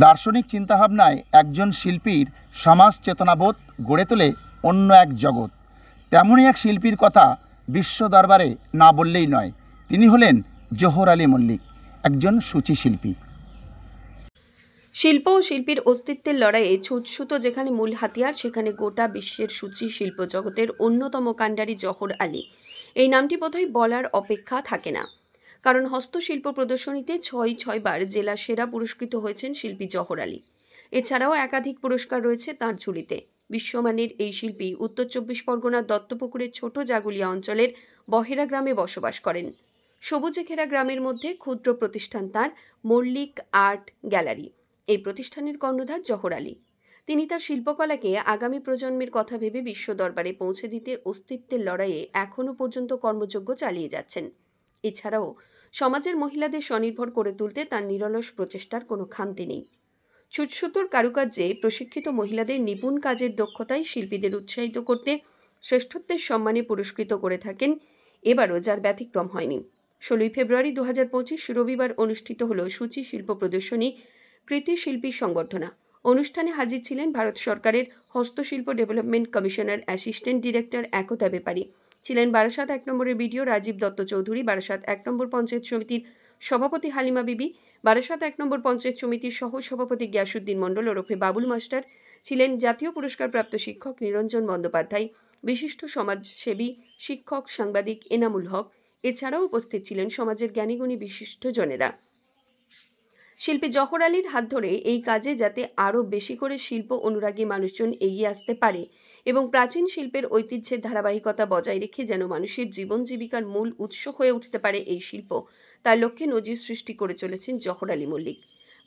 দার্শনিক চিন্তাভাবনায় একজন শিল্পীর সমাজ চেতনাবোধ গড়ে তোলে অন্য এক জগৎ। তেমনই এক শিল্পীর কথা বিশ্ব দরবারে না বললেই নয়। তিনি হলেন জোহর আলী মল্লিক, একজন সূচি শিল্পী। শিল্প ও শিল্পীর অস্তিত্বের লড়াইয়ে ছুঁচসুতো যেখানে মূল হাতিয়ার, সেখানে গোটা বিশ্বের সূচি শিল্প জগতের অন্যতম কাণ্ডারি জোহর আলী। এই নামটি বোধহয় বলার অপেক্ষা থাকে না, কারণ হস্তশিল্প প্রদর্শনীতে ৬ বার জেলা সেরা পুরস্কৃত হয়েছেন শিল্পী জোহর আলী। এছাড়াও একাধিক পুরস্কার রয়েছে তাঁর ঝুলিতে। বিশ্বমানের এই শিল্পী উত্তর ২৪ পরগনার দত্তপুকুরের ছোট জাগুলিয়া অঞ্চলের বহেরা গ্রামে বসবাস করেন। সবুজে ঘেরা গ্রামের মধ্যে ক্ষুদ্র প্রতিষ্ঠান তাঁর মল্লিক আর্ট গ্যালারি। এই প্রতিষ্ঠানের কর্ণধার জোহর আলী। তিনি তার শিল্পকলাকে আগামী প্রজন্মের কথা ভেবে বিশ্ব দরবারে পৌঁছে দিতে অস্তিত্বের লড়াইয়ে এখনও পর্যন্ত কর্মযজ্ঞ চালিয়ে যাচ্ছেন। এছাড়াও সমাজের মহিলাদের স্বনির্ভর করে তুলতে তার নিরলস প্রচেষ্টার কোনো খামতি নেই। ছুঁচসুতোর কারুকার্যে প্রশিক্ষিত মহিলাদের নিপুণ কাজের দক্ষতায় শিল্পীদের উৎসাহিত করতে শ্রেষ্ঠত্বের সম্মানে পুরস্কৃত করে থাকেন। এবারও যার ব্যতিক্রম হয়নি। ১৬ ফেব্রুয়ারি ২০২৫ রবিবার অনুষ্ঠিত হল সূচি শিল্প প্রদর্শনী কৃতি শিল্পী সংবর্ধনা। অনুষ্ঠানে হাজির ছিলেন ভারত সরকারের হস্তশিল্প ডেভেলপমেন্ট কমিশনের অ্যাসিস্ট্যান্ট ডিরেক্টর একতা ব্যাপারী, ছিলেন বারাসাত ১ নম্বরের বিডিও রাজীব দত্ত চৌধুরী, বারাসাত ১ নম্বর পঞ্চায়েত সমিতির সভাপতি হালিমা বিবি, বারাসাত ১ নম্বর পঞ্চায়েত সমিতির সহ সভাপতি গিয়াসুদ্দিন মণ্ডল ওরফে বাবুল মাস্টার, ছিলেন জাতীয় পুরস্কারপ্রাপ্ত শিক্ষক নিরঞ্জন বন্দ্যোপাধ্যায়, বিশিষ্ট সমাজসেবী শিক্ষক সাংবাদিক এনামুল হক। এছাড়াও উপস্থিত ছিলেন সমাজের জ্ঞানীগুণী বিশিষ্টজনেরা। শিল্পী জোহর আলীর হাত ধরে এই কাজে যাতে আরও বেশি করে শিল্প অনুরাগী মানুষজন এগিয়ে আসতে পারে এবং প্রাচীন শিল্পের ঐতিহ্যের ধারাবাহিকতা বজায় রেখে যেন মানুষের জীবন জীবিকার মূল উৎস হয়ে উঠতে পারে এই শিল্প, তার লক্ষ্যে নজির সৃষ্টি করে চলেছেন জোহর আলী মল্লিক।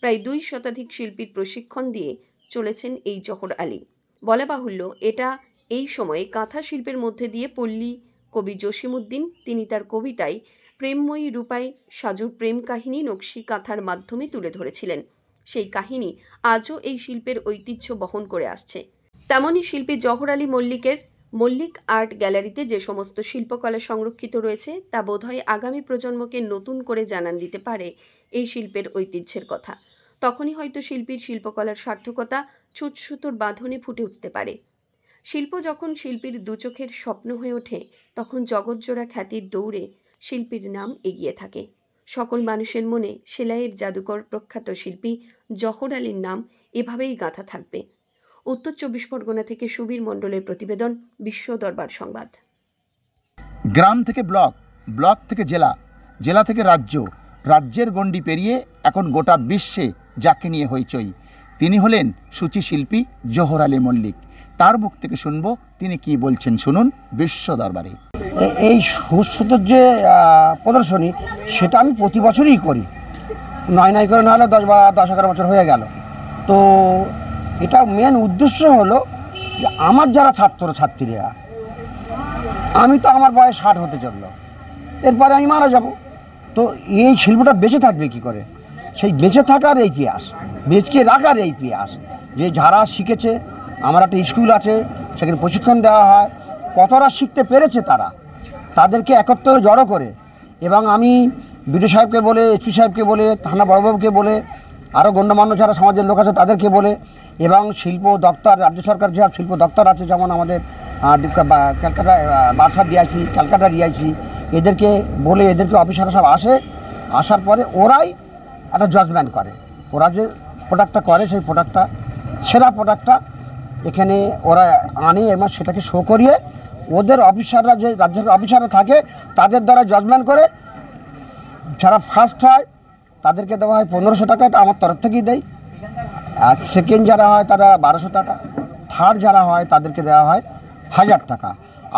প্রায় ২ শতাধিক শিল্পীর প্রশিক্ষণ দিয়ে চলেছেন এই জোহর আলী। বলা বাহুল্য, এটা এই সময়ে কাঁথা শিল্পের মধ্যে দিয়ে পল্লী কবি জসিমউদ্দিন, তিনি তার কবিতায় প্রেমময়ী রূপায় সাজুর প্রেম কাহিনী নকশি কাঁথার মাধ্যমে তুলে ধরেছিলেন। সেই কাহিনী আজও এই শিল্পের ঐতিহ্য বহন করে আসছে। তেমনই শিল্পী জোহর আলী মল্লিকের মল্লিক আর্ট গ্যালারিতে যে সমস্ত শিল্পকলা সংরক্ষিত রয়েছে তা বোধহয় আগামী প্রজন্মকে নতুন করে জানান দিতে পারে এই শিল্পের ঐতিহ্যের কথা। তখনই হয়তো শিল্পীর শিল্পকলার সার্থকতা ছুঁচসুতোর বাঁধনে ফুটে উঠতে পারে। শিল্প যখন শিল্পীর দুচোখের স্বপ্ন হয়ে ওঠে, তখন জগৎজোড়া খ্যাতির দৌড়ে শিল্পীর নাম এগিয়ে থাকে। সকল মানুষের মনে সেলাইয়ের জাদুকর প্রখ্যাত শিল্পী জোহর আলীর নাম এভাবেই গাঁথা থাকবে। উত্তর ২৪ পরগনা থেকে সুবীর মণ্ডলের প্রতিবেদন, বিশ্ব দরবার সংবাদ। গ্রাম থেকে ব্লক, ব্লক থেকে জেলা, জেলা থেকে রাজ্য, রাজ্যের গণ্ডি পেরিয়ে এখন গোটা বিশ্বে যাকে নিয়ে হইচই, তিনি হলেন সূচি শিল্পী জোহর আলী মল্লিক। তার মুখ থেকে শুনবো তিনি কি বলছেন, শুনুন বিশ্ব দরবারে। এই সুস্থতার যে প্রদর্শনী, সেটা আমি প্রতি বছরই করি, নয় করে নাহলে 10-11 বছর হয়ে গেল। তো এটা মেন উদ্দেশ্য হলো যে আমার যারা ছাত্রছাত্রীরা, আমি তো আমার বয়স 60 হতে চললো, এরপরে আমি মারা যাব, তো এই শিল্পটা বেঁচে থাকবে কি করে? সেই বেঁচে থাকার এই প্রয়াস, বেঁচে রাখার এই প্রয়াস, যে যারা শিখেছে, আমার একটা স্কুল আছে, সেখানে প্রশিক্ষণ দেওয়া হয়, কতটা শিখতে পেরেছে তারা, তাদেরকে একত্রে জড়ো করে, এবং আমি বিডিও সাহেবকে বলে, এসপি সাহেবকে বলে, থানা বড়বাবুকে বলে, আরও গণ্যমান্য যারা সমাজের লোক আছে তাদেরকে বলে, এবং শিল্প দপ্তর, রাজ্য সরকার যে শিল্প দপ্তর আছে, যেমন আমাদের ক্যালকাটা বারাসাত ডিআইসি, ক্যালকাটা ডিআইসি, এদেরকে বলে, এদেরকে অফিসাররা সব আসে, আসার পরে ওরাই একটা জাজমেন্ট করে। ওরা যে প্রোডাক্টটা করে, সেই প্রোডাক্টটা, সেরা প্রোডাক্টটা এখানে ওরা আনে এবং সেটাকে শো করিয়ে ওদের অফিসাররা, যে রাজ্যের অফিসাররা থাকে, তাদের দ্বারা জাজমেন্ট করে যারা ফার্স্ট হয় তাদেরকে দেওয়া হয় 1500 টাকা, এটা আমার তরফ থেকেই দেয়। আর সেকেন্ড যারা হয় তারা 1200 টাকা, থার্ড যারা হয় তাদেরকে দেওয়া হয় 1000 টাকা।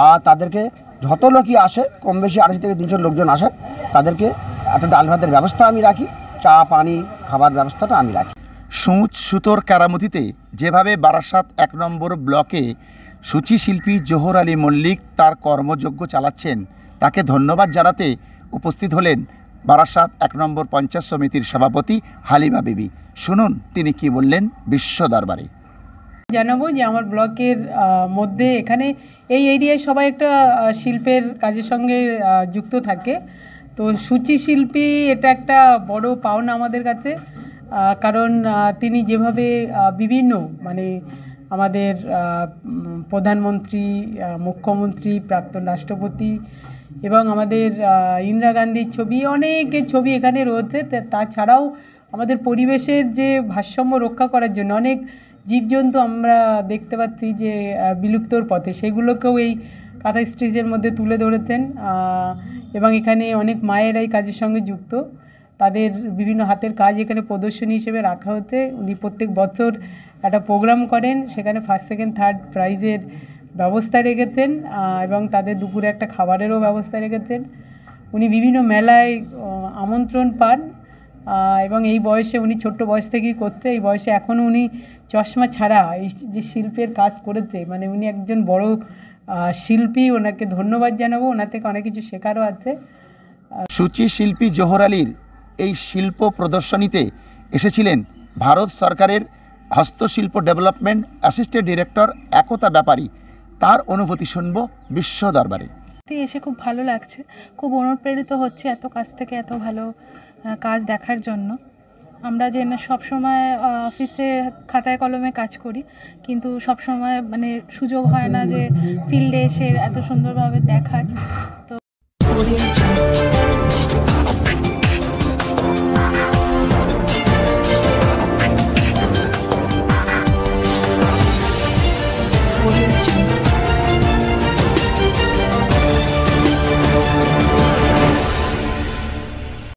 আর তাদেরকে যত লোকই আসে, কম বেশি 250 থেকে 300 লোকজন আসে, তাদেরকে একটা ডাল ভাতের ব্যবস্থা আমি রাখি, চা পানি খাবার ব্যবস্থাটা আমি রাখি। সূচ সুতোর কেরামতিতে যেভাবে বারাসাত 1 নম্বর ব্লকে সূচি শিল্পী জোহর আলী মল্লিক তার কর্মযজ্ঞ চালাচ্ছেন, তাকে ধন্যবাদ জানাতে উপস্থিত হলেন বারাসাত 1 নম্বর পঞ্চায়েত সমিতির সভাপতি হালিমা বিবি। শুনুন তিনি কি বললেন বিশ্ব দরবারে। জানাবো যে আমার ব্লকের মধ্যে এখানে এই এরিয়ায় সবাই একটা শিল্পের কাজের সঙ্গে যুক্ত থাকে। তো সূচি শিল্পী এটা একটা বড় পাওনা আমাদের কাছে, কারণ তিনি যেভাবে বিভিন্ন মানে আমাদের প্রধানমন্ত্রী, মুখ্যমন্ত্রী, প্রাক্তন রাষ্ট্রপতি এবং আমাদের ইন্দিরা গান্ধীর ছবি, অনেকের ছবি এখানে রয়েছে। তাছাড়াও আমাদের পরিবেশের যে ভারসাম্য রক্ষা করার জন্য অনেক জীবজন্তু আমরা দেখতে পাচ্ছি যে বিলুপ্তর পথে, সেগুলোকেও এই কাঁথা স্টিচের মধ্যে তুলে ধরেছেন। এবং এখানে অনেক মায়েরা এই কাজের সঙ্গে যুক্ত, তাদের বিভিন্ন হাতের কাজ এখানে প্রদর্শনী হিসেবে রাখা হতে। উনি প্রত্যেক বছর একটা প্রোগ্রাম করেন, সেখানে ফার্স্ট সেকেন্ড থার্ড প্রাইজের ব্যবস্থা রেখেছেন এবং তাদের দুপুরে একটা খাবারেরও ব্যবস্থা রেখেছেন। উনি বিভিন্ন মেলায় আমন্ত্রণ পান এবং এই বয়সে উনি ছোট্ট বয়স থেকেই করতে, এই বয়সে এখনও উনি চশমা ছাড়া এই যে শিল্পের কাজ করেছে, মানে উনি একজন বড় শিল্পী। ওনাকে ধন্যবাদ জানাবো, ওনার থেকে অনেক কিছু শেখারও আছে। সূচি শিল্পী জোহর আলীর এই শিল্প প্রদর্শনীতে এসেছিলেন ভারত সরকারের হস্তশিল্প ডেভেলপমেন্ট অ্যাসিস্ট্যান্ট ডিরেক্টর একতা ব্যাপারী। তার অনুভূতি শুনব বিশ্ব দরবারে। এসে খুব ভালো লাগছে, খুব অনুপ্রেরিত হচ্ছে এত কাছ থেকে এত ভালো কাজ দেখার জন্য। আমরা যে না সবসময় অফিসে খাতায় কলমে কাজ করি, কিন্তু সবসময় মানে সুযোগ হয় না যে ফিল্ডে এসে এত সুন্দরভাবে দেখার। তো